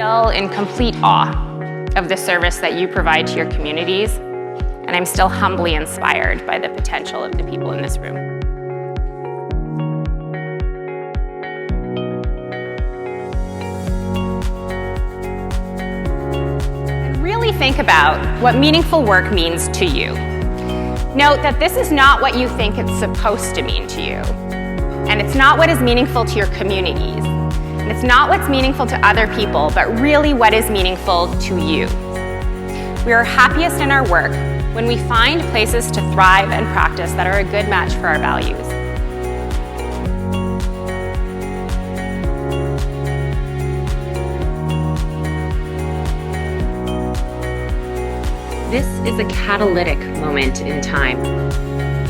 still in complete awe of the service that you provide to your communities, and I'm still humbly inspired by the potential of the people in this room. And really think about what meaningful work means to you. Note that this is not what you think it's supposed to mean to you, and it's not what is meaningful to your communities. And it's not what's meaningful to other people, but really what is meaningful to you. We are happiest in our work when we find places to thrive and practice that are a good match for our values. This is a catalytic moment in time.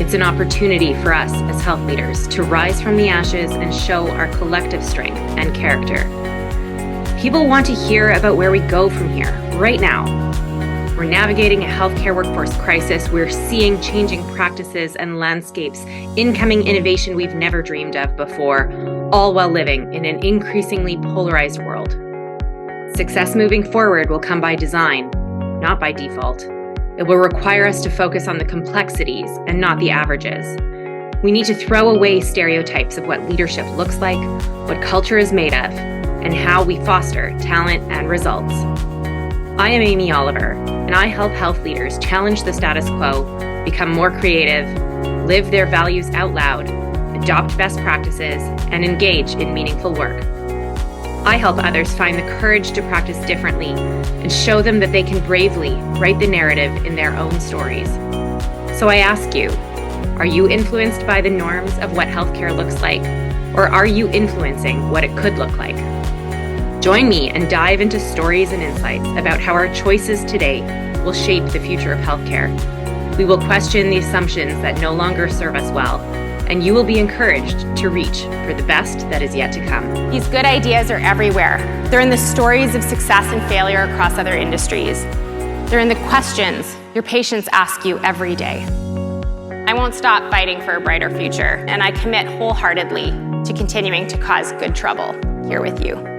It's an opportunity for us as health leaders to rise from the ashes and show our collective strength and character. People want to hear about where we go from here, right now. We're navigating a healthcare workforce crisis. We're seeing changing practices and landscapes, incoming innovation we've never dreamed of before, all while living in an increasingly polarized world. Success moving forward will come by design, not by default. It will require us to focus on the complexities and not the averages. We need to throw away stereotypes of what leadership looks like, what culture is made of, and how we foster talent and results. I am Amy Oliver, and I help health leaders challenge the status quo, become more creative, live their values out loud, adopt best practices, and engage in meaningful work. I help others find the courage to practice differently and show them that they can bravely write the narrative in their own stories. So I ask you, are you influenced by the norms of what healthcare looks like, or are you influencing what it could look like? Join me and dive into stories and insights about how our choices today will shape the future of healthcare. We will question the assumptions that no longer serve us well, and you will be encouraged to reach for the best that is yet to come. These good ideas are everywhere. They're in the stories of success and failure across other industries. They're in the questions your patients ask you every day. I won't stop fighting for a brighter future, and I commit wholeheartedly to continuing to cause good trouble here with you.